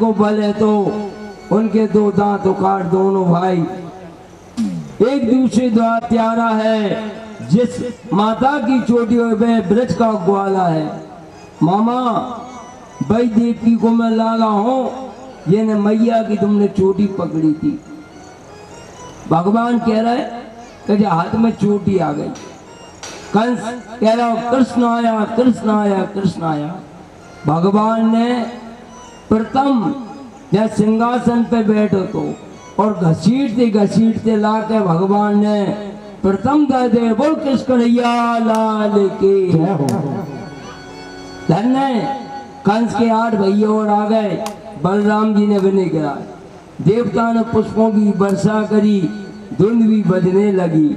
को बल है तो उनके दो दांत उखाड़ दोनों भाई। एक दूसरे द्वार प्यारा है जिस माता की चोटी में ब्रज का ग्वाला है। मामा भाई देवकी को मैं लाला हूं, ये ने मैया की तुमने चोटी पकड़ी थी। भगवान कह रहा है कि हाथ में चोटी आ गई। कंस कह रहा कृष्ण आया कृष्ण आया कृष्ण आया। भगवान ने प्रथम जब सिंहासन पे बैठो तो और घसीटते लाके भगवान ने प्रथम दे बोल कृष्ण कन्हैया लाल के धन्य। कंस के 8 भैया और आ गए। बलराम जी ने विनय करा, देवता ने पुष्पों की वर्षा करी, धुंध भी बजने लगी।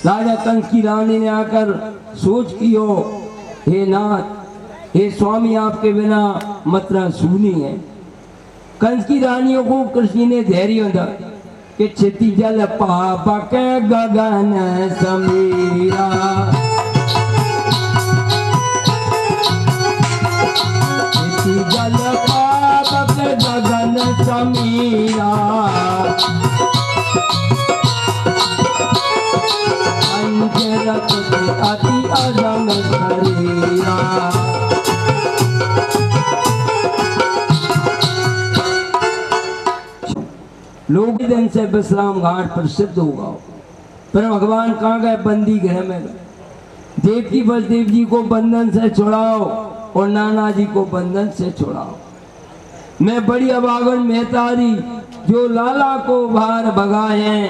राजा कंस की रानी ने आकर सोच की हो, हे नाथ हे स्वामी आपके बिना मथुरा सूनी है। कंस की रानियों को कृष्ण ने धैर्य दिया कि क्षति जल पाप के गगन समीरा। क्षति जल पाप के गगन समीरा। अंजरत अति अदम शरीरा। लोग दिन से विश्राम घाट प्रसिद्ध होगा। पर भगवान कहाँ गए? बंदी गृह में गए। देवकी बलदेव जी को बंधन से छुड़ाओ और नाना जी को बंधन से छुड़ाओ। मैं बड़ी अभागन मेहतारी जो लाला को बाहर भगाए,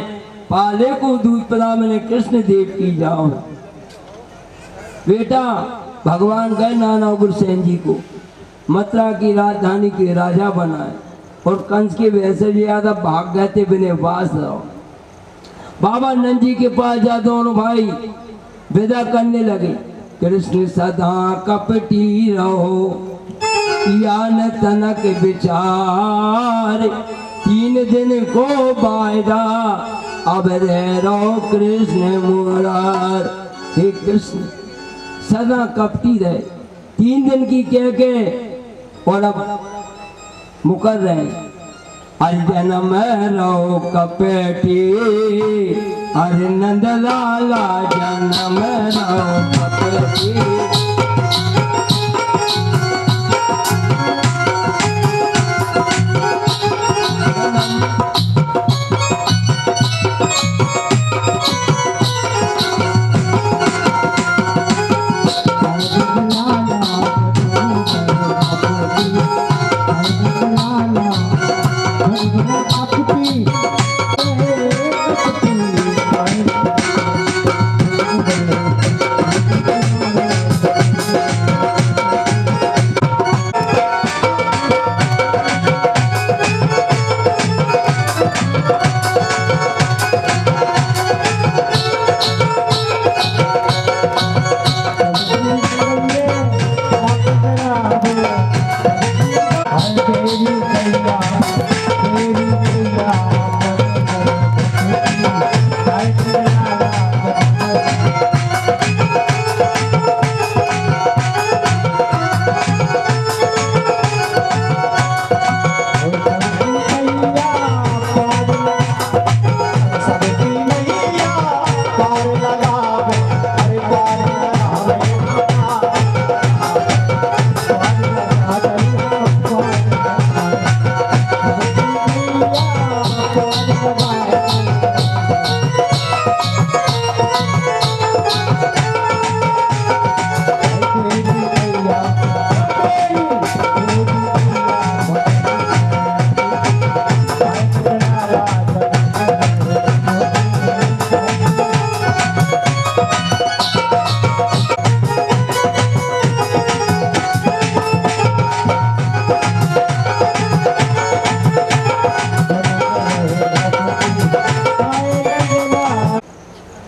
पाले को दूध पिला मैंने कृष्ण देव की जाओ। बेटा भगवान गए नाना उग्रसेन जी को मथुरा की राजधानी के राजा बनाए और कंस के वैसे ज्यादा भाग गए थे बिने वास रहो। बाबा नंद जी के पास जा दोनों भाई विदा करने लगे। कृष्ण सदा कपटी रहो किया न तनक विचार। 3 दिन को वायदा अब रह रहो कृष्ण मुरार। हे कृष्ण सदा कपटी रहे, 3 दिन की कह के और अब मुकर रहे। जन्म रो कपेटी हर नंद लाला जन्म रो कपेटी।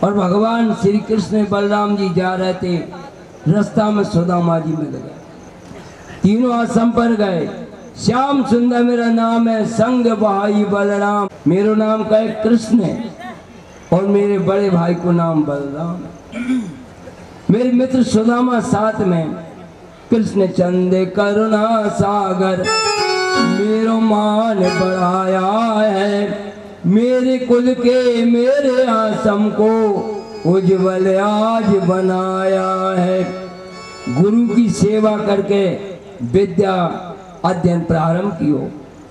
और भगवान श्री कृष्ण बलराम जी जा रहे थे, रास्ता में सुदामा जी मिल गए। तीनों आश्रम पर गए। श्याम सुंदर मेरा नाम है, संग भाई बलराम। मेरा नाम का है कृष्ण है और मेरे बड़े भाई को नाम बलराम है। मेरे मित्र सुदामा साथ में। कृष्ण चंद करुणा सागर मेरो मान बढ़ाया है, मेरे कुल के मेरे आसम को उज्जवल आज बनाया है। गुरु की सेवा करके विद्या अध्ययन प्रारंभ कियो।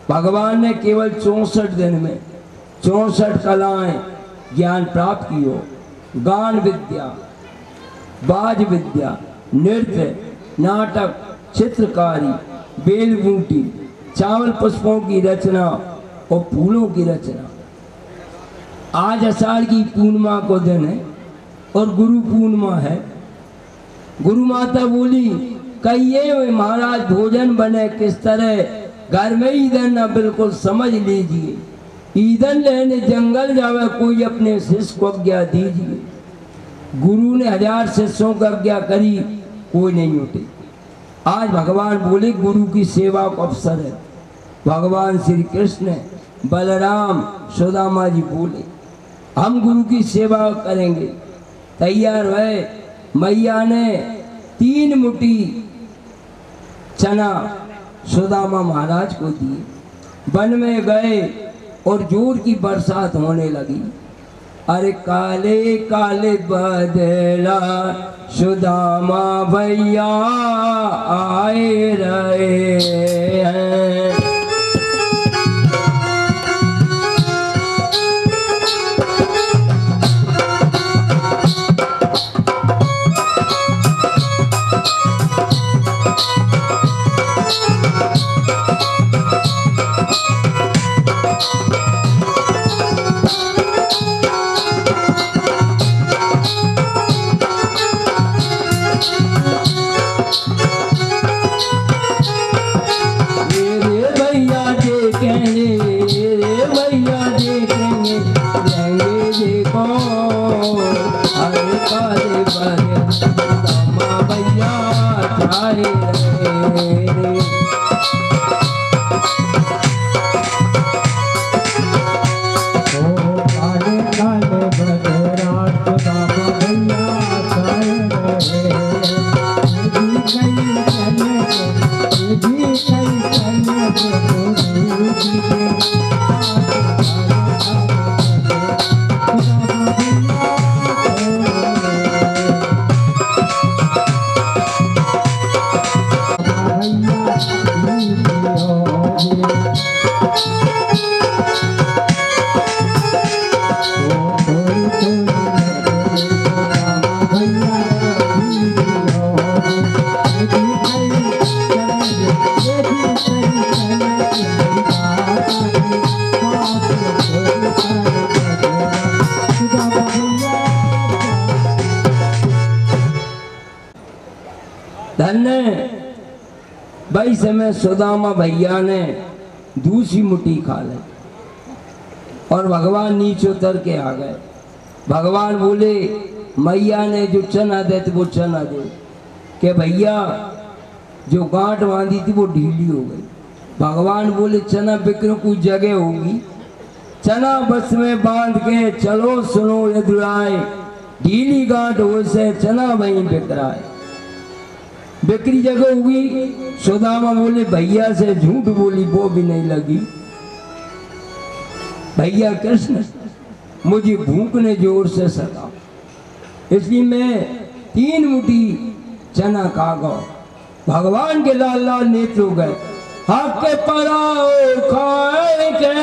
भगवान ने केवल 64 दिन में 64 कलाएं ज्ञान प्राप्त कियो। गान विद्या, बाज विद्या, नृत्य, नाटक, चित्रकारी, बेलबूटी, चावल पुष्पों की रचना और फूलों की रचना। आज आषाढ़ की पूर्णिमा को दिन है और गुरु पूर्णिमा है। गुरु माता बोली कहिए महाराज भोजन बने किस तरह, घर में ईंधन न बिल्कुल समझ लीजिए, ईंधन लेने जंगल जावे कोई अपने शिष्य को आज्ञा दीजिए। गुरु ने 1000 शिष्यों को आज्ञा करी, कोई नहीं उठे। आज भगवान बोले गुरु की सेवा का अवसर है। भगवान श्री कृष्ण, बलराम, सुदामा जी बोले हम गुरु की सेवा करेंगे। तैयार हुए। मैया ने 3 मुट्ठी चना सुदामा महाराज को दिए। वन में गए और जोर की बरसात होने लगी। अरे काले काले बदला सुदामा भैया आए रहे हैं। धन्य भाई समय सुदामा भैया ने दूसरी मुट्ठी खा ली और भगवान नीचे उतर के आ गए। भगवान बोले मैया ने जो चना दे वो चना दे के भैया जो गांठ बांधी थी वो ढीली हो गई। भगवान बोले चना बिक्र कुछ जगह होगी, चना बस में बांध के चलो सुनो यदुराय, ढीली गांठ हो से चना वहीं बिक रहा है। बिक्री जगह होगी। सुदामा बोले भैया से झूठ बोली वो भी नहीं लगी। भैया कृष्ण मुझे भूख ने जोर से सता, इसलिए मैं 3 मुट्ठी चना खा गया। भगवान के लाल लाल नेत्र हो गए। हक के पराओ खाए के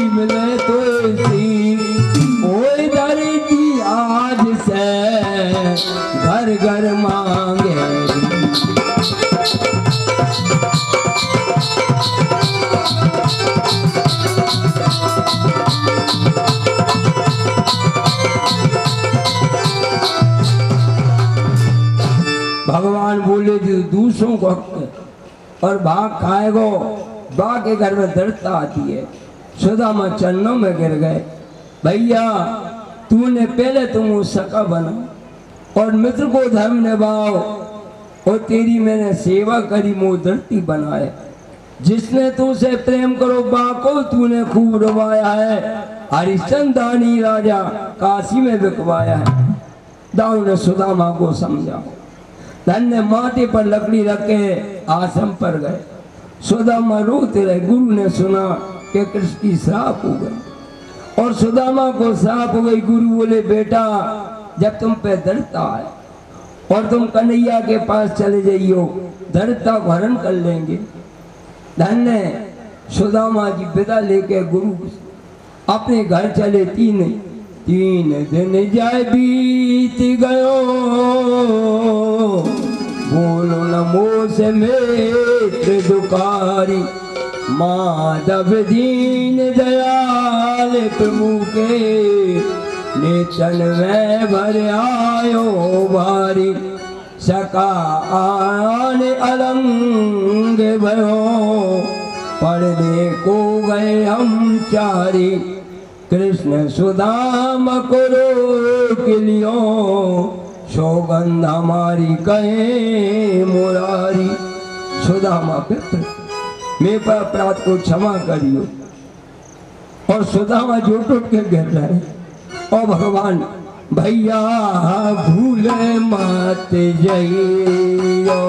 मिले तो ओए दर्दी आज से घर घर मांगे। भगवान बोले जो दूसरों को हक और भाग खाएगो, बाघ के घर में दृढ़ता आती है। सुदामा चरणों में गिर गए। भैया तूने पहले तुम सका बना और मित्र को धर्म निभाओ और तेरी मैंने सेवा करी मुँह धरती बनाए। जिसने तुझसे प्रेम करो बाको तूने खूब रुवाया है। हरिश्चंद्र दानी राजा काशी में बिकवाया है। दाऊ ने सुदामा को समझा। धन्य माथे पर लकड़ी रख के आश्रम पर गए। सुदामा रोते रहे। गुरु ने सुना कि कृष्ण की श्राप हो गई और सुदामा को श्राप हो गई। गुरु बोले बेटा जब तुम पे दृढ़ता है और तुम कन्हैया के पास चले जाइयो, दृढ़ता को हरण कर लेंगे। धन्य सुदामा जी विदा लेके गुरु अपने घर चले। तीन दिन जाए बीत गयो, बोलो नमो से मित्र दुकारी। माधव दीन दयाल प्रभु के, नेचन में भर आयो बारी। सका आन अलंग भयो, पढ़ने को गए हम चारी। कृष्ण सुदाम को रोक लियो, सौगंध हमारी कहे मुरारी। सुदामा पुत्र मेरे पर अपराध को क्षमा करियो। और सुदामा जो टूट के गिर रहे और भगवान भैया भूल मत जाइयो।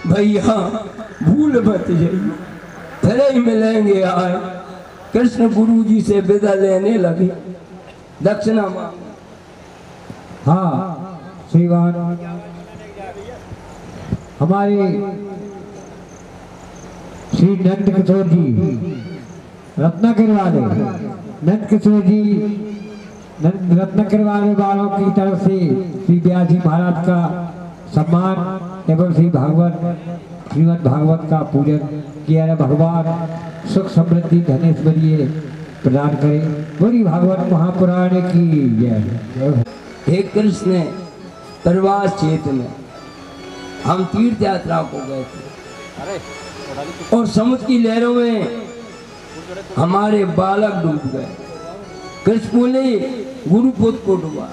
भैया भूल मत जाइए, फिर ही मिलेंगे। आए कृष्ण गुरु जी से विदा लेने लगे। दक्षिणा मांग। हाँ श्रीमान हमारे श्री नंद किशोर जी रत्नागिरी वाले, नंद किशोर जी रत्नागिरी वाले वालों की तरफ से श्री व्यास जी महाराज का सम्मान एवं श्री श्रीमद् भागवत का पूजन किया है। भगवान सुख समृद्धि धनेश्वरीय प्रदान करे। बोली भागवत महापुराण की जय। हे कृष्ण, प्रवास क्षेत्र में हम तीर्थ यात्रा को गए थे और समुद्र की लहरों में हमारे बालक डूब गए। कृष्ण बोले गुरुपुत्र को डूबा।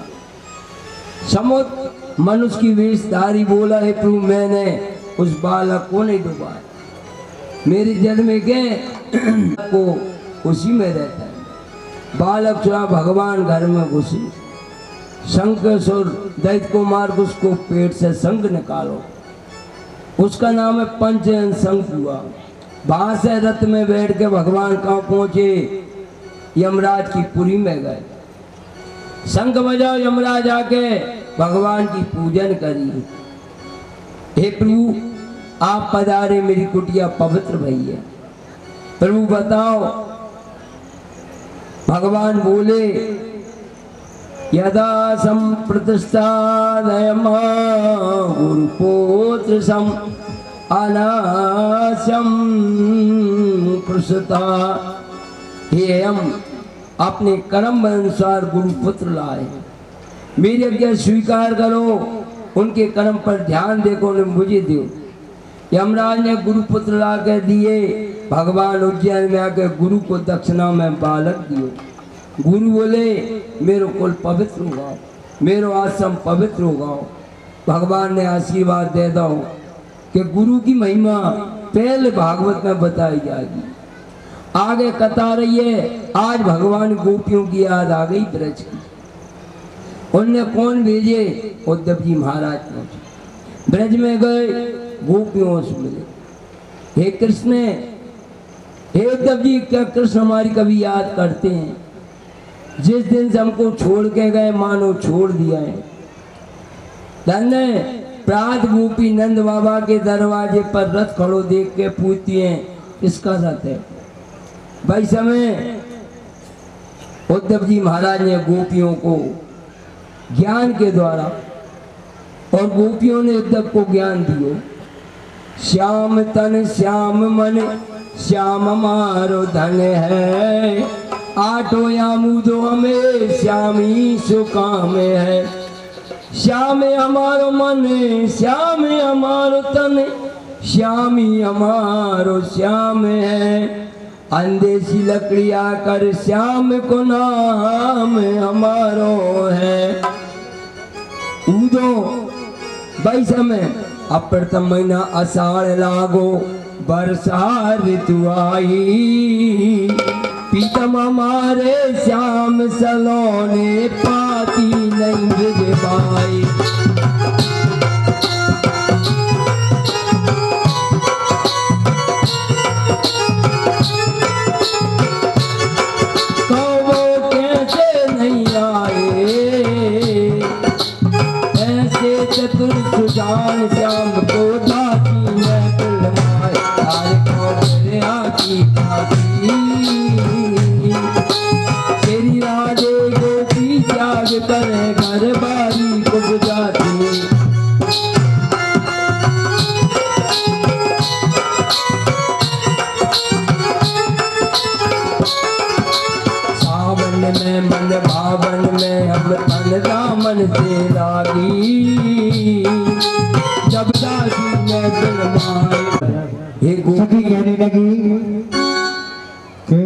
समुद्र मनुष्य की वेशधारी बोला है प्रभु मैंने उस बालक को नहीं डूबा, मेरे जल में गए को उसी में रहता है। बालक चुरा भगवान घर में घुसे। शंकर दैत्य को मार उसको पेट से शंख निकालो। उसका नाम है पंचन शंख हुआ। वहां से रथ में बैठ के भगवान कहाँ पहुंचे? यमराज की पुरी में गए। शंख बजाओ, यमराज आके भगवान की पूजन करी। हे प्रभु आप पधारे, मेरी कुटिया पवित्र भई है। प्रभु बताओ। भगवान बोले यदा संप्रतिष्ठादयम गुरुपुत्र सम अनास्यम प्रसुता। हे हम अपने कर्म अनुसार गुरु पुत्र लाए, मेरी आज्ञा स्वीकार करो, उनके कर्म पर ध्यान देखो, उन्हें मुझे दो। यमराज ने गुरु पुत्र ला कर दिए। भगवान उज्जैन में आकर गुरु को दक्षिणा में बालक दियो। गुरु बोले मेरो कुल पवित्र होगा, मेरो आश्रम पवित्र होगा। भगवान ने आशीर्वाद दे दो कि गुरु की महिमा पहले भागवत में बताई जाएगी। आगे कथा रही है। आज भगवान गोपियों की याद आ गई ब्रज की। उनने कौन भेजे? उद्धव जी महाराज पहुंचे, ब्रज में गए, गोपियों से मिले। हे कृष्ण, हे उद्धव जी, क्या कृष्ण हमारी कभी याद करते हैं? जिस दिन से हमको छोड़ के गए मानो छोड़ दिया है। धन्य प्रात गोपी नंद बाबा के दरवाजे पर रथ खड़ो देख के पूछती हैं किसका रथ है? भाई समय उद्धव जी महाराज ने गोपियों को ज्ञान के द्वारा, और गोपियों ने उद्धव को ज्ञान दियो। श्याम तन श्याम मन श्याम हमारो धन है, आठो यामुदो हमें श्यामी सुकाम है। श्याम हमारो मन श्याम हमारो तन श्यामी हमारो श्याम है। अंदेसी लकड़िया कर श्याम को नाम हमारो है। उदो भाई समय अप्रतम महीना आषाढ़ लागो, बरसा ऋतु आई। पीतम हमारे श्याम सलोने, पाती नहीं ब्रज भाई। चतुर सुजान श्याम को दाती में कुलमाय, तार को मेरे आकी पाती। तेरी राधे गोपी त्याग करे घर बारी को बुझाती। सावन में मन भावन में हम तन दामन से लागी। जब दासी में दिल माए, हे सखी कहने लगी कि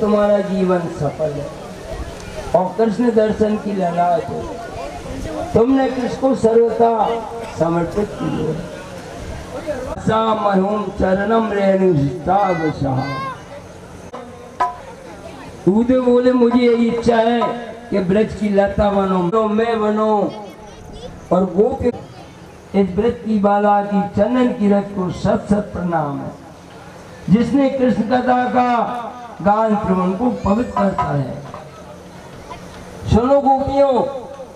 तुम्हारा जीवन सफल है और कृष्ण दर्शन की ललाट है। तुमने कृष्ण को सर्वथा समर्पित किया। मरहूम चरणम रेणुषा उदय बोले मुझे यही इच्छा है कि वृक्ष की लता बनो, तो मैं बनो और वो के इस वृक्ष की बाला की चंदन की रथ को सत सत प्रणाम है। जिसने कृष्ण कथा का गान प्रवन को पवित्र करता है। सुनो गोपियों,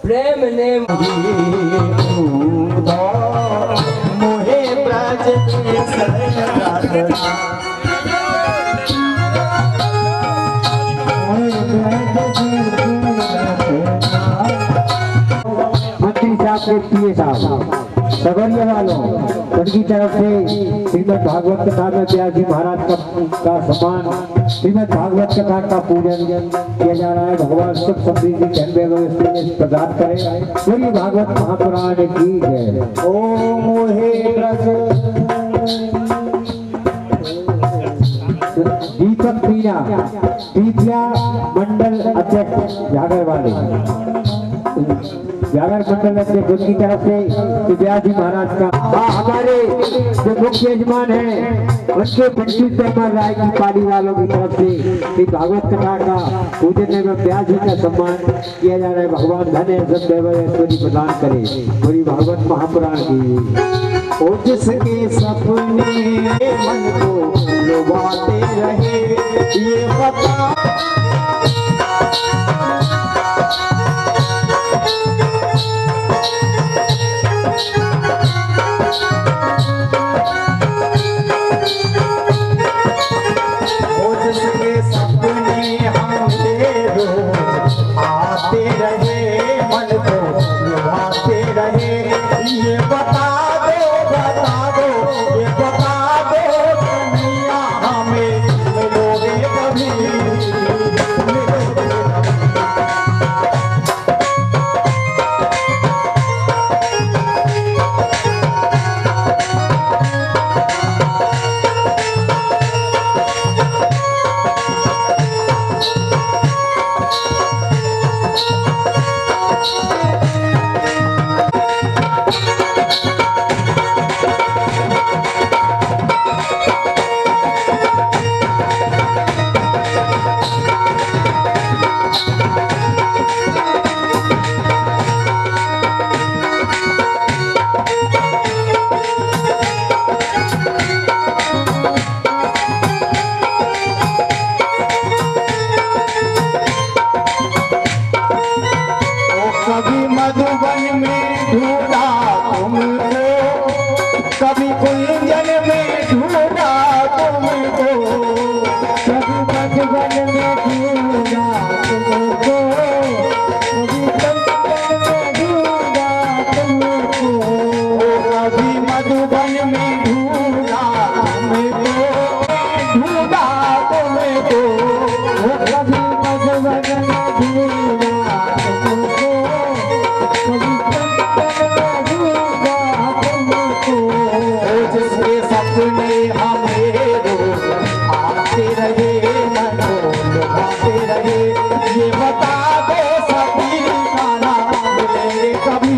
प्रेम ने मोहे ब्रज के मंत्री साहब के पीए साहब सगरिया वालों उनकी तरफ से श्रीमद् भागवत कथा में व्यास जी महाराज का सम्मान, श्रीमद् भागवत कथा का पूजन किया जा रहा है। भगवान सुख समृद्धि धन वैभव प्रदान करे। पूरी भागवत महापुराण की जय। ओ मोहे ब्रज दीपक पीपिया मंडल अध्यक्ष जागर वाले जागर मंडल अध्यक्ष उनकी तरफ से व्यास जी महाराज का हमारे जो मुख्य यजमान है उनके पंडित पेपर राय की पाली वालों की तरफ से भागवत कथा का पूजन एवं व्यास जी का सम्मान किया जा रहा है। भगवान धन ऐश्वर्य प्रदान करे। पूरी भागवत महापुराण की ओ जिसके सपने मन को लुभाते रहे ये बता ओ जिसके सपने हमसे रोज आते रहे मन को लुभाते रहे ये बता दो ये बता दो कन्हैया हमें मिलोगे कभी कभी मधुबन में ढूंढा तुमको कभी कुंजन में ढूंढा तुमको कभी मधुबन में ढूंढा तुमको कभी कंचन में ढूंढा तुमको कभी मधुबन में ढूंढा तुमको कभी मधुबन में ढूंढा तुमको कभी कंचन में ढूंढा तुमको जिसके सपने हमें रोज आते रहे मन को लुभाते रहे ये बता दो सभी खाना मिलेंगे कभी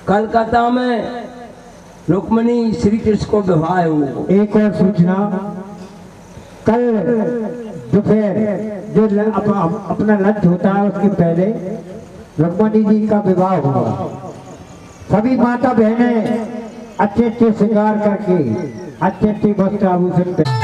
कलकत्ता में रुक्मणी श्री कृष्ण को विवाह हुआ। एक और सूचना, कल दोपहर जो अपना लंच होता है उसके पहले रुक्मणी जी का विवाह हुआ। सभी माता बहनें अच्छे अच्छे श्रृंगार करके अच्छे अच्छे वस्त्र आभूषण तेरी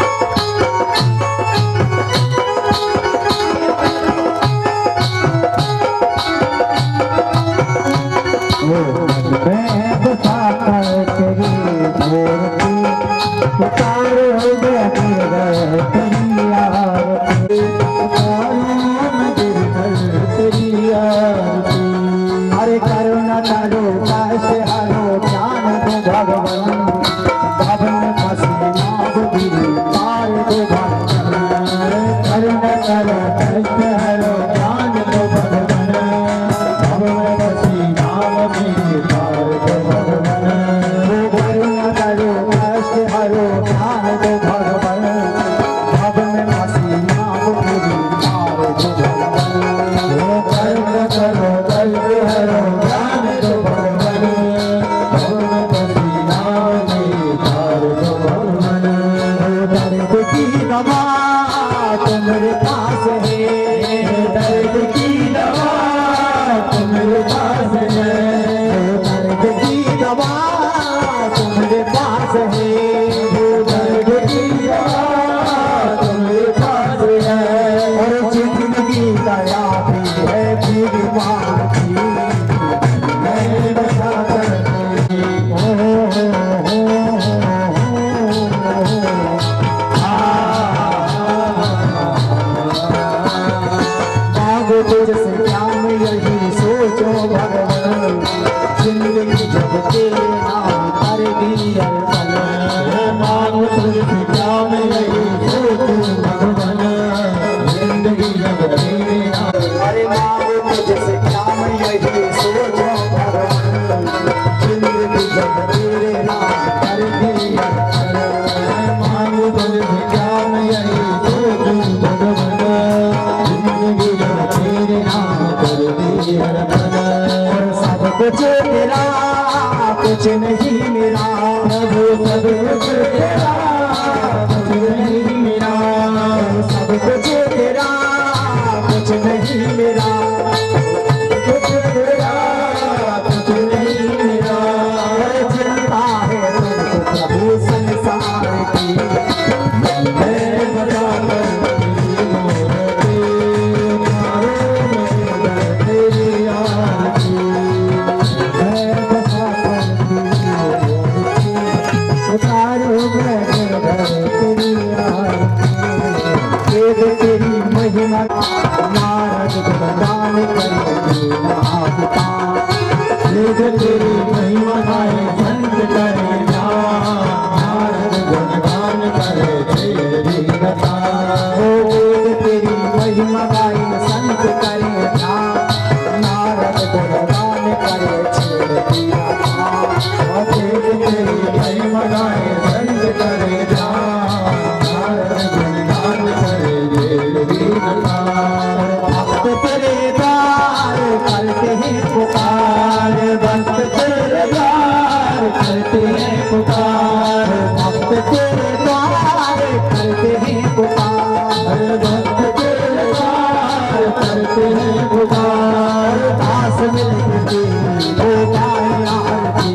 तुझसे क्या मैं यही सोचो भगवान, जिंदगी जब तेरे नाम कर दी अर्पण। मांगो तुझसे क्या मैं यही सोचो भगवान, जिंदगी जब तेरे नाम। अरे मांगो तुझसे क्या मैं यही सोचो भगवान, जिंदगी जब तेरे नाम कर दी अर्पण। मांगो तुझसे क्या मैं यही सोचो भगवान, जिंदगी जब तेरे नाम कर दी अर्पण। सब कुछ तेरा कुछ नहीं मेरा, प्रभु सब कुछ तेरा कुछ नहीं मेरा, सब कुछ तेरा कुछ नहीं मेरा, कुछ तेरा कुछ नहीं मेरा। चिंता है तुमको प्रभु संसार की, मैं बता तेरी आरती, मैं बता उतारो तेरी आरती। तेरी महिमा नारद गुणगान करे महापिता, तेरी महिमा गाए संत करे नारद गुणगान करे तेरी लता। तेरी महिमा गाए संत करे नारद गुणगान करे तेरी लता। तेरी महिमा गाए संत करे नारद गुणगान करे तेरी लता। भक्त तेरे द्वार करते हैं पुकार, भक्त तेरे द्वार करते हैं पुकार, भक्त तेरे द्वार करते हैं पुकार, भक्त तेरे द्वार करते हैं पुकार। दास मिलके हो गाए आरती,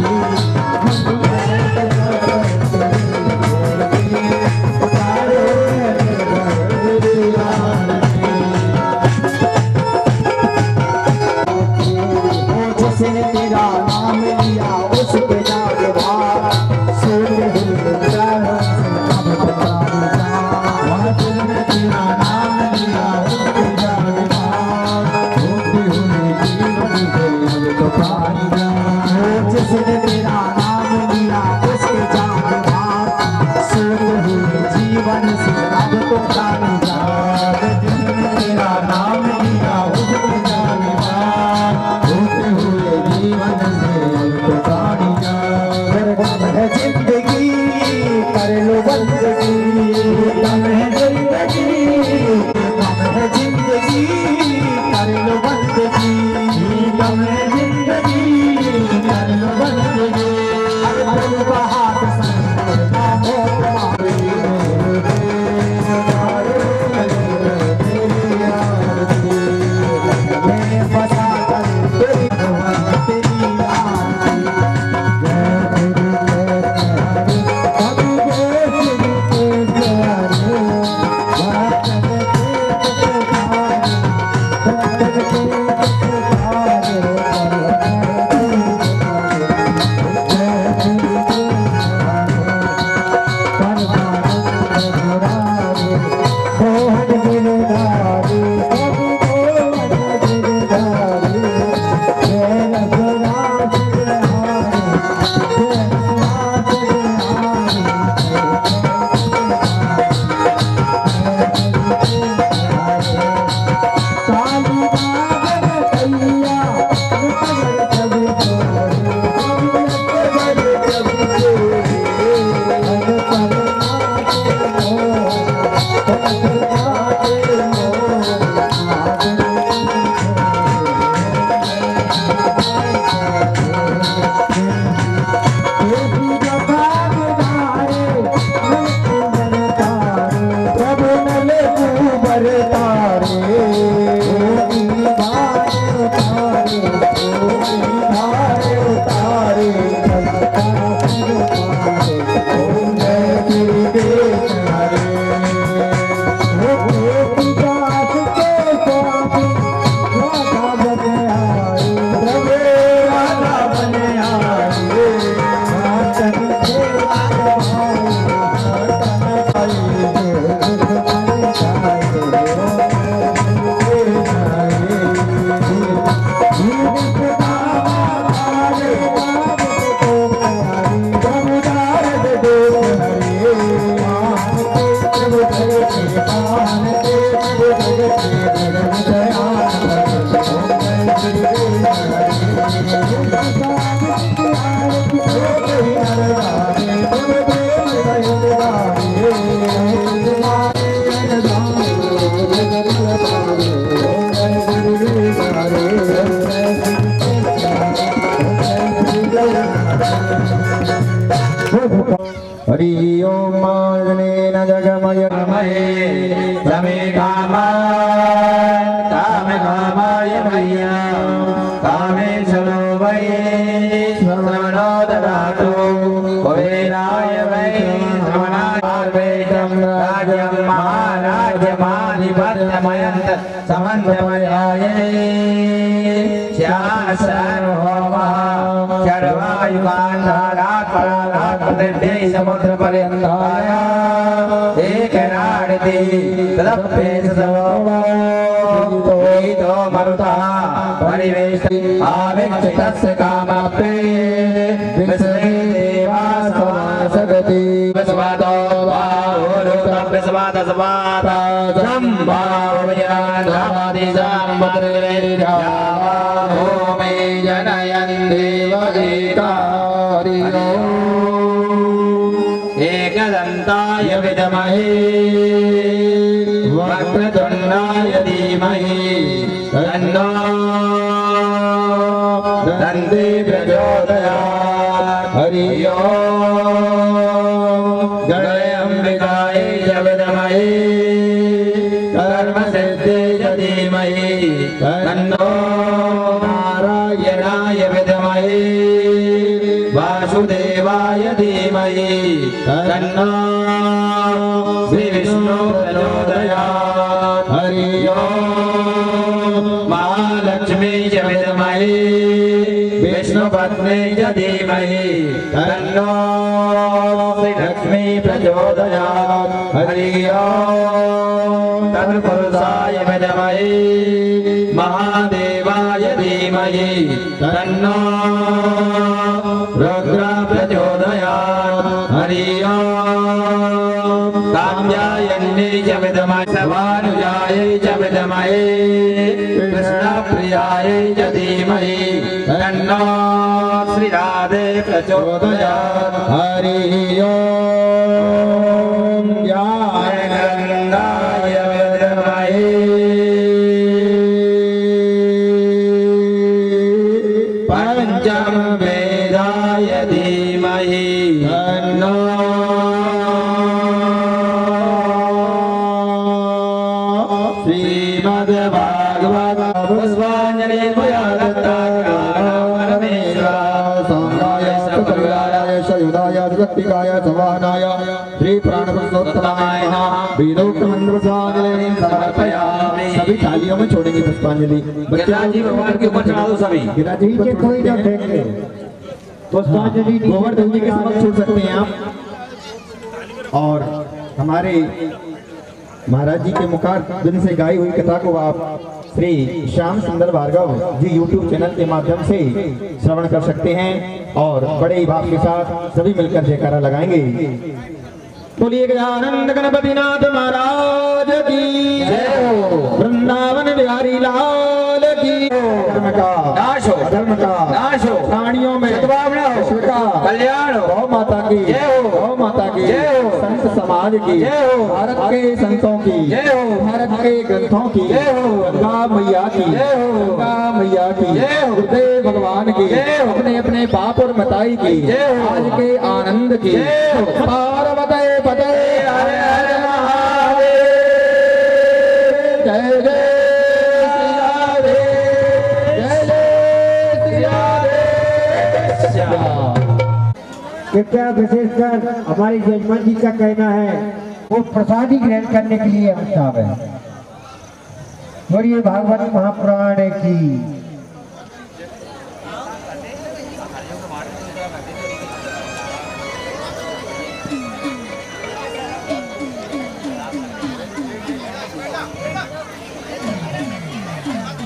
हरि ओम मार्गनेन जगमय महे समे कामाय भैया कामेश्वरो वै श्रवणो ददातु कुबेराय वै श्रवणार्वेशं राज्यं महाराज्यमाधिपत्यमयन्त समन्वयाये श्यासर्वभौमः षड्वायुगान्धारात् परागात् प्रतिष्ठे समुद्रपर्यन्ताय एकनाडिति तदप्येष सर्वतो मरुतः परिवेशति आविक्षितस्य कामाप्ते विश्वे देवासवासगति विश्वातो बाहुरुतं विश्वातस्वाता सम्भावयानादिसम्बुद्रेर्याहो मे जनयन् देवगीतारिणो एकदन्ताय विद्महे वक्रतुण्डाय धीमहि तन्नो दन्ति प्रचोदयात् हरि ओम् गणेऽम्बिकायै च विद्महे कर्मसिद्ध्यै च धीमहि तन्नो नारायणाय विद्महे वासुदेवाय धीमहि तन्नो श्रीविष्णु प्रचोदयात् हरि ओम् महालक्ष्मी च विद्महे विष्णुपत्नी च धीमहि तन्नो श्रीलक्ष्मी प्रचोदयात् हरि ओम् तत्पुरुषाय विद्महे महादेवाय धीमहि तन्नो रुद्र प्रचोदयात् हरि ओम् काम्यायन्यै च विद्महे सवानुजायै च विद्महे कृष्णप्रियायै च धीमहि तन्नो श्रीराधे प्रचोदयात् हरि ओम् ज्ञानगङ्गाय विद्महे पंचम वेदाय धीमहि तन्नो श्रीमद्भागवत पुष्पाञ्जलि शयुदाय सवानाय श्री प्राणपुरुषोत्तमाय वेदोक्तमंत्रसागरे समर्पयामि। सभी थालियों में छोड़ेंगे पुष्पांजलि। गिरिराज जी भगवान के ऊपर चढ़ा दो सभी। गिरिराज जी के कोई ना फेंके पुष्पांजलि गोवर्धन जी के समक्ष छोड़ सकते हैं आप। और हमारे महाराज जी के मुखारबिंद से गाई हुई कथा को आप श्री श्याम सुंदर भार्गव जी यूट्यूब चैनल के माध्यम से श्रवण कर सकते हैं और बड़े ही भाव के साथ सभी मिलकर जयकारा लगाएंगे। बोलिए गजानंद गणपति नाथ महाराज की जय हो। वृंदावन बिहारी लाल की धर्म का नाश हो, धर्म का नाश हो, प्राणियों में सद्भावना हो, विश्व का कल्याण हो, गौ माता की जय हो, गौ माता की जय हो, संत समाज की जय हो, भारत के संतों की जय हो, भारत के ग्रंथों की जय हो, गंगा मैया की जय हो, गंगा मैया की जय हो, गुरुदेव भगवान की जय हो, अपने अपने बाप और मताई की जय हो, आज के आनंद की जय हो, पार्वती पते हर हर महादेव जय जय श्री राधे जय जय श्री राधे। कृपया विशेषकर हमारे जजमान जी का कहना है वो प्रसादी ग्रहण करने के लिए उत्साह है। बोलिए भागवत महापुराण की।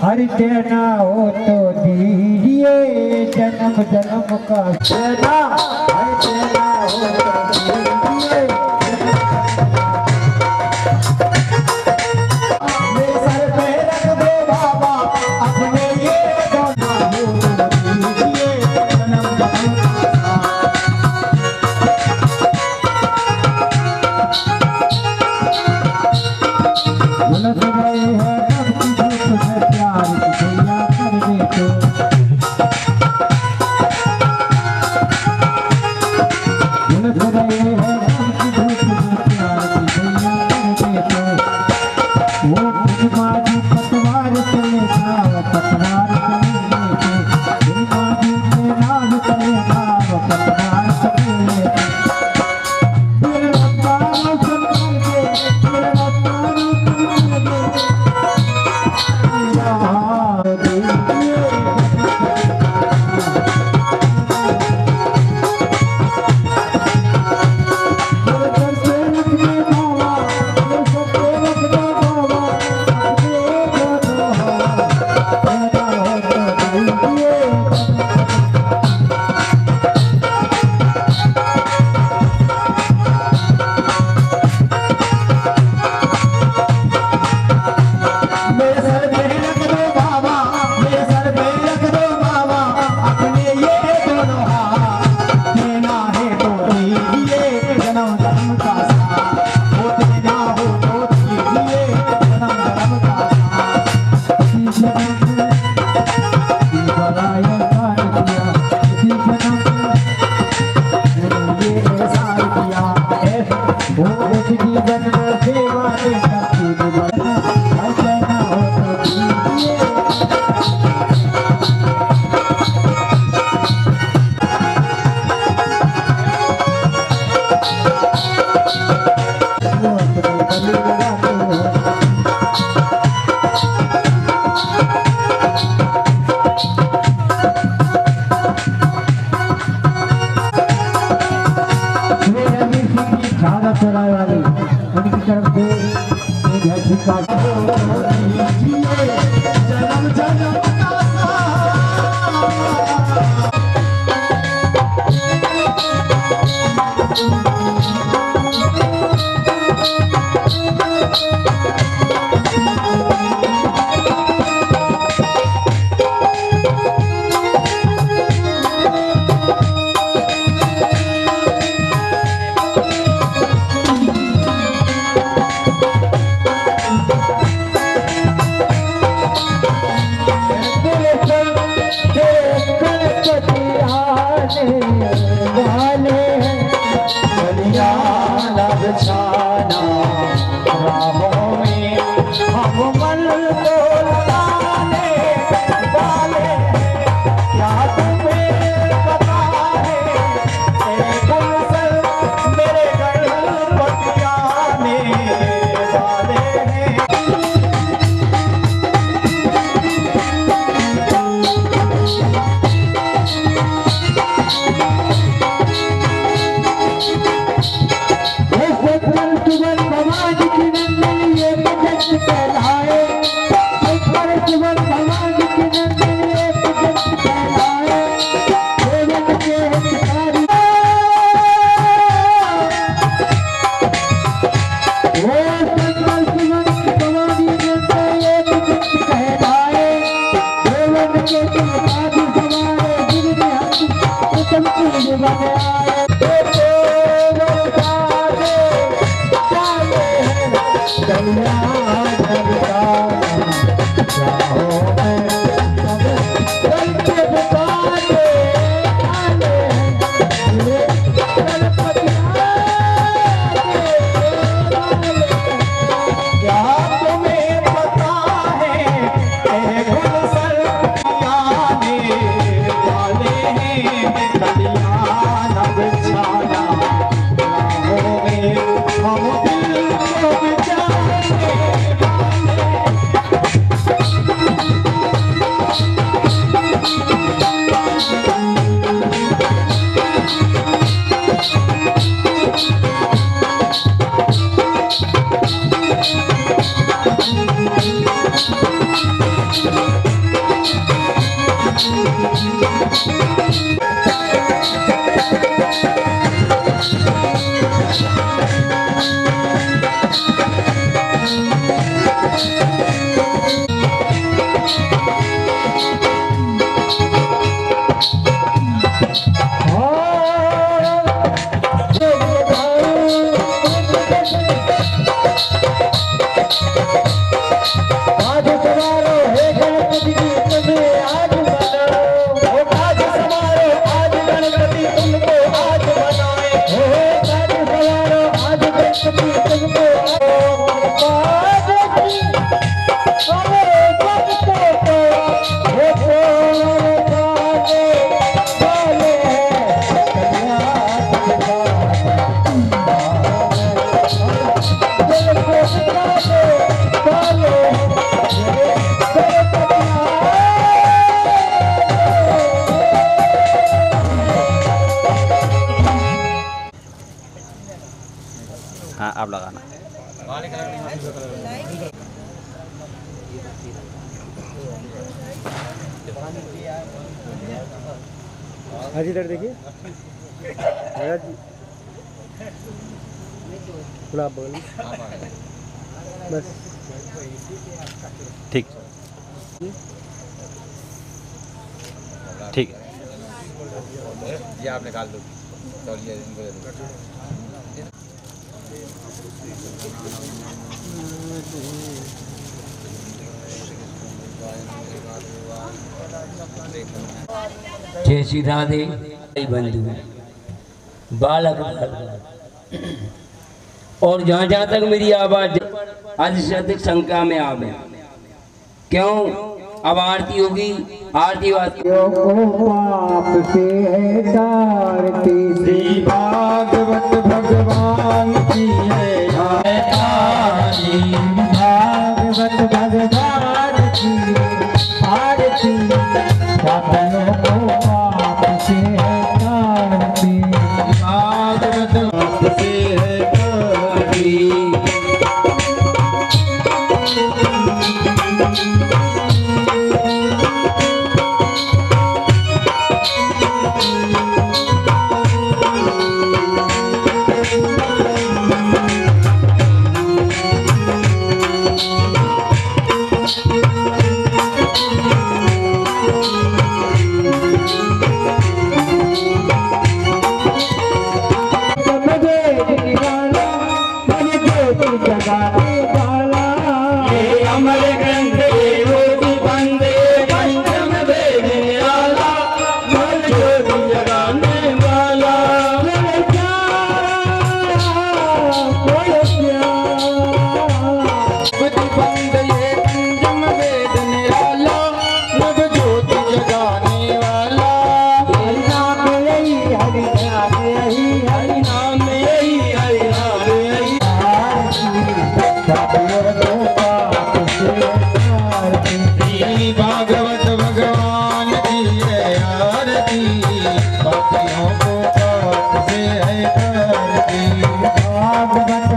हरि तेना हो तो दीजिए जन्म जन्म का सेना। हरि तेना हो तो दीजिए मेरे सर पे रख दो बाबा अपने ये दोनों चराए वाले उनकी तरफ से एक हैट्री का जन्म जन्म हाँ आप लगाना। हाँ जी, इधर देखिए गुलाब बगल में बस ठीक ठीक है। ये आप निकाल दो तौलिया इनको दे दो। जय श्री राधे बंधु बालक और जहाँ जहाँ तक मेरी आवाज अधिक से अधिक संख्या में आवे। क्यों? अब आरती होगी, आरती बात पाप से है तारती, श्री भागवत भगवान की है आरती, भागवत भगवान की आरती, पापियों को पाप से है तारती, भागवत भक्त से है तारती। भागवत भगवान की है आरती, पापियों को पाप से है तारती। भागवत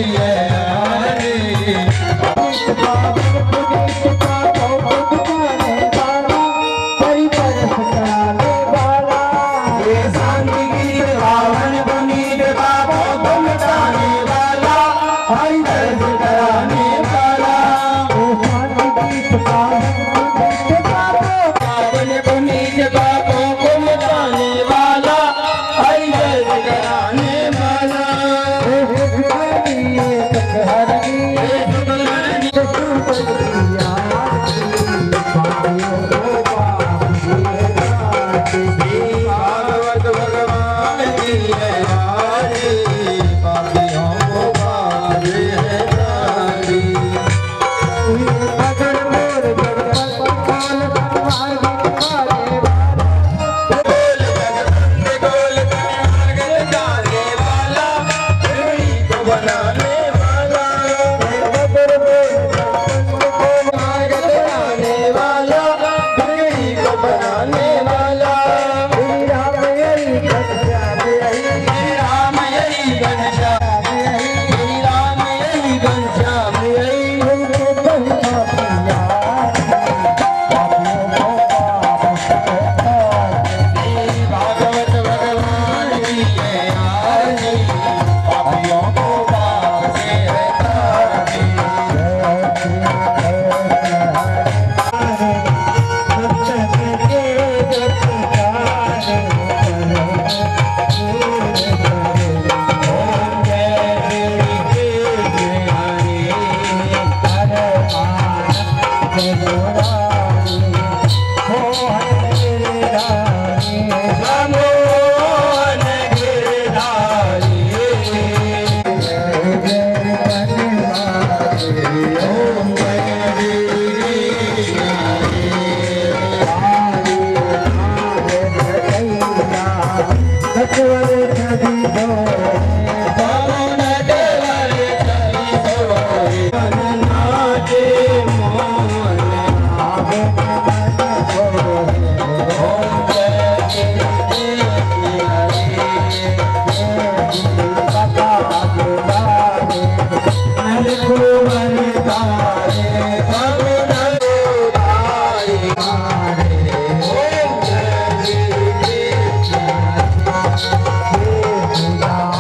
भगवान की है आरती, पापियों को पाप से है तारती, भागवत भगवान की है आरती। भागवत भगवान की है आरती, पापियों को पाप से है तारती। भागवत भगवान की है आरती, पापियों को पाप से है तारती।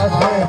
Yeah.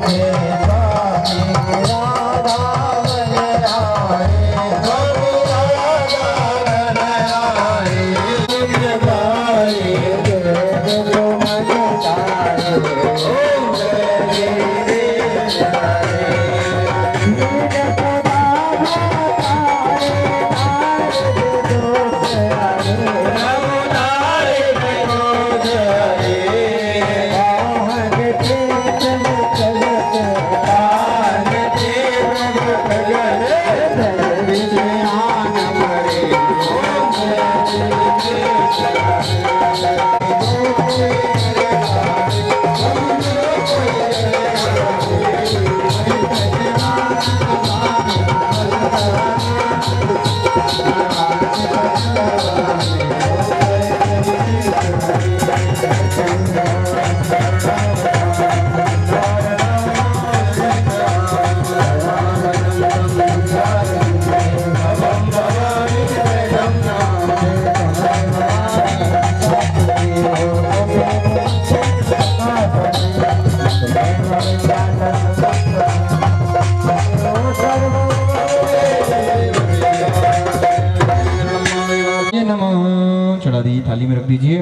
रख दीजिए।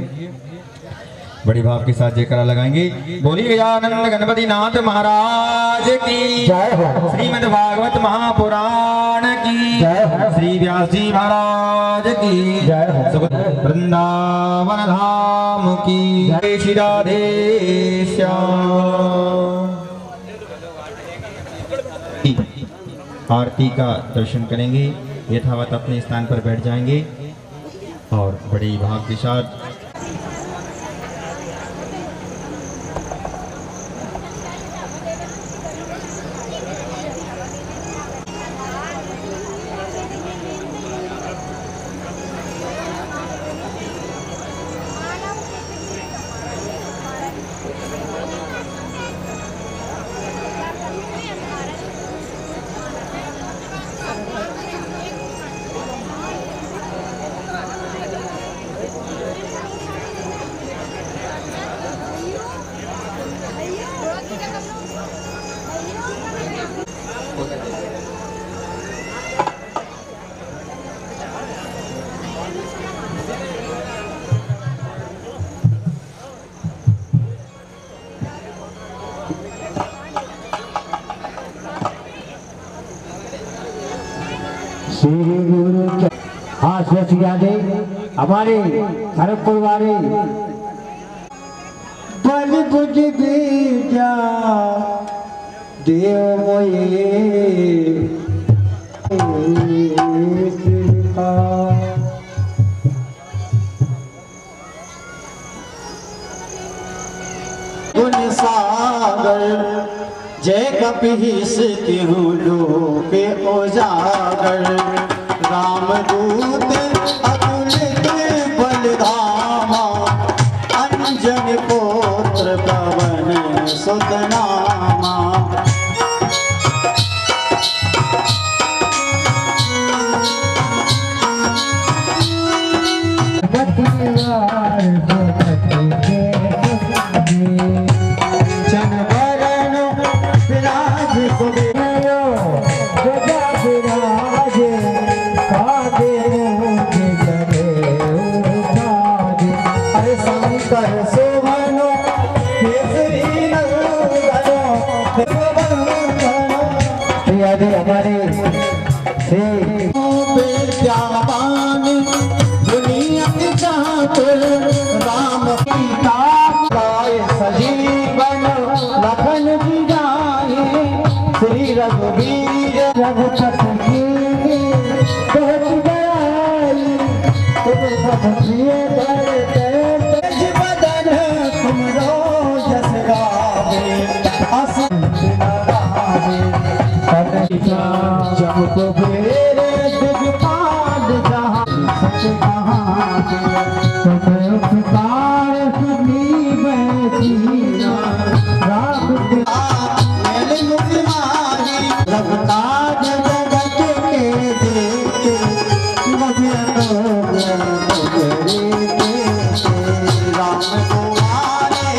बड़ी भाव के साथ जयकारा लगाएंगे। बोलिए गजानंद गणपति नाथ महाराज की जय हो। श्रीमद् भागवत महापुराण की जय हो। श्री व्यास जी महाराज की जय हो। सुगत वृंदावन धाम की जय। श्री राधे श्याम। आरती का दर्शन करेंगे। यथावत अपने स्थान पर बैठ जाएंगे और बड़े भाव के साथ श्री गुरु हाँ स्वच्छ यादे हमारे खड़गपुर वाले बल बुझ बीजा देव मोये गुण सागर जय कपीस तिहु लोके उजागर रामदूत अतुलित बलधामा अंजन पुत्र पवन सुत नामा चनवरण विराज कुबेरो गजा विराज कादे जगरे उठाज अरे शंकर शोभनो केसरी नंदनो यादे हमारे से विद्यावान दुनिया चातुर राम सीता गाय सजीवन लखन जी जाए श्री रघुवीर रघुपत की पहुँच गए तुम सब प्रिय करते तेज बदन तुमरो जस गावे असंत न गावे जब कुबेर दिगपाल जहाँ सच कहाँ उपकार सुनी बैठीना राम के मेल मुख मारी रघुनाथ जगत के देते राम कुमारे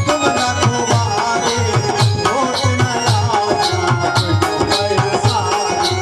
तुम रघुवारे होत न लाजा तुझ पर सारी।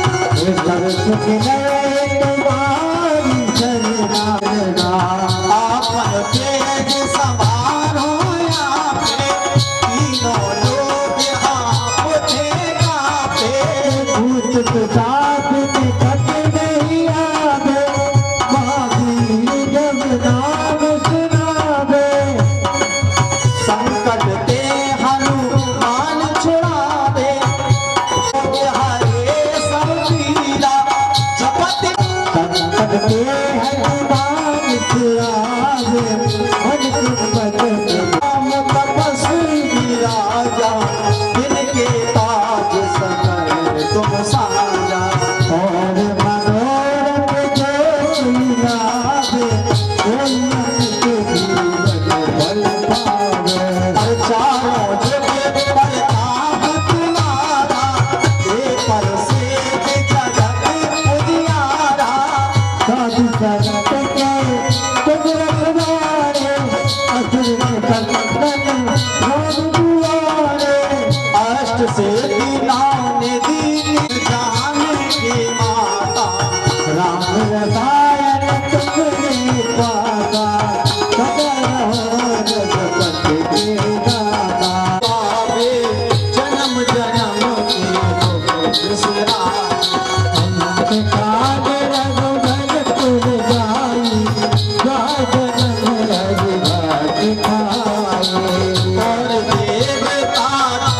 देवता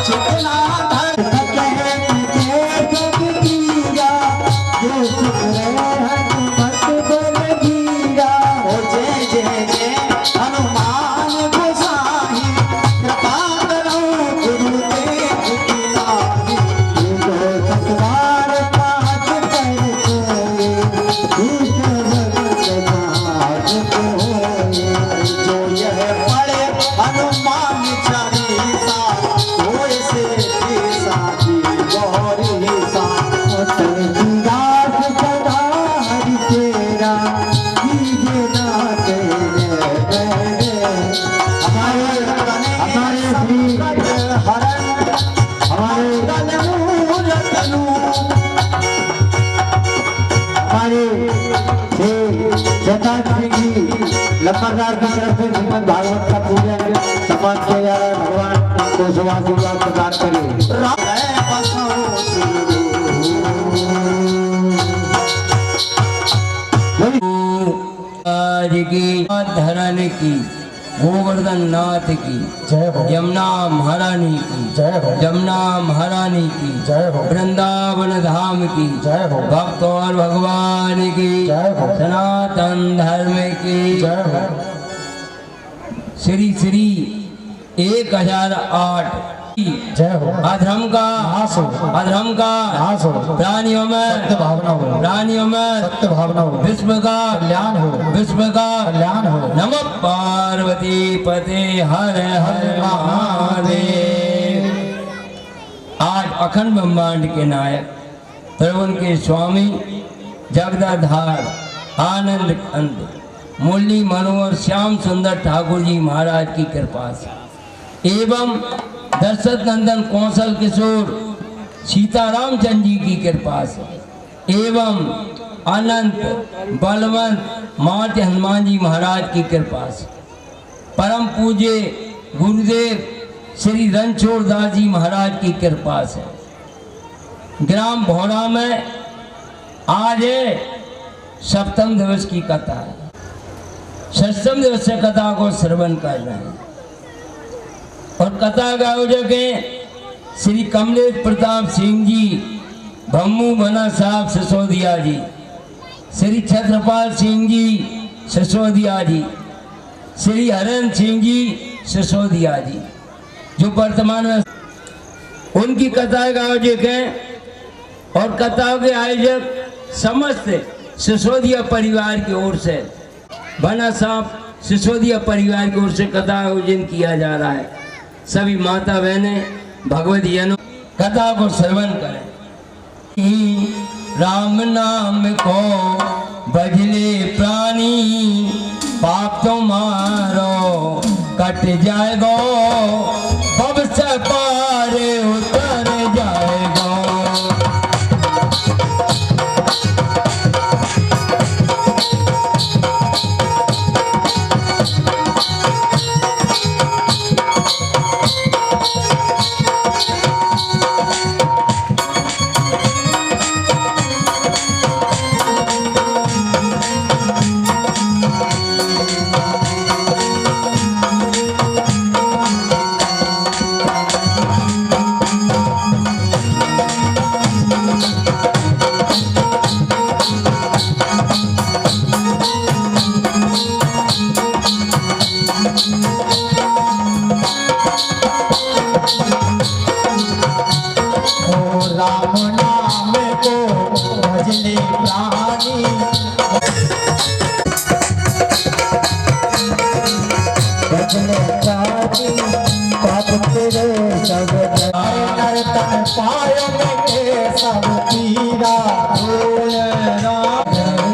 चितना धर जग कीरा जो सुखरे हनुमत बल धीरा ओ जय जय जय हनुमान गोसाई कृपा करो गुरुदेव की नाई जो सतवार पाठ कर कोई जो यह पढ़े हनुमान चालीसा होए से ऐसा की गौरी सा दास सदा हरि तेरा कीजे ना तेरे हमारे श्री हरण हमारे रतनु हमारे जटान सिंह जी लंबरदार की तरफ से श्रीमद् भागवत का पूजन सम्मान किया जा रहा है। भगवान को शुभाशीर्वाद प्रदान करें। आज की धरन की गोवर्धन नाथ की जय हो यमुना महारानी की जय हो यमुना महारानी की जय हो वृंदावन धाम की जय हो भक्त और भगवान की जय हो सनातन धर्म की जय हो श्री श्री 1008 जय हो अधर्म का नाश हो अधर्म का नाश हो प्राणियों में सत्य भावना हो प्राणियों में सत्य भावना हो विश्व का कल्याण हो विश्व का कल्याण हो नमः पार्वती पते हर हर महादेव। आज अखंड ब्रह्मांड के नायक त्रिभुवन के स्वामी जगदाधार आनंद कंद मुरली मनोहर श्याम सुंदर ठाकुर जी महाराज की कृपा से एवं दशरथ नंदन कौशल किशोर सीताराम चंद जी की कृपा से एवं अनंत बलवंत माते हनुमान जी महाराज की कृपा से परम पूज्य गुरुदेव श्री रणछोड़ दास जी महाराज की कृपा से ग्राम भौरा में आज सप्तम दिवस की कथा है। षष्ठम दिवस से कथा को श्रवण कर रहे हैं और कथा का आयोजक है श्री कमलेश प्रताप सिंह जी भम्मू बना साहब सिसोदिया जी, श्री छत्रपाल सिंह जी सिसोदिया जी, श्री हरण सिंह जी सिसोदिया जी, जो वर्तमान में उनकी कथा का आयोजक है और कथाओं के आयोजक समस्त सिसोदिया परिवार की ओर से बना साहब सिसोदिया परिवार की ओर से कथा आयोजन किया जा रहा है। सभी माता बहनें भगवती जनों कथा को श्रवण करें। राम नाम को भजले प्राणी पाप तुम्हारो कट जाएगा भव से पार उतर जाएगा। राम नाम को भजले प्राणी भजले प्राणी पाप तेरे सब नर्तन पायो के सब पीरा बोल राम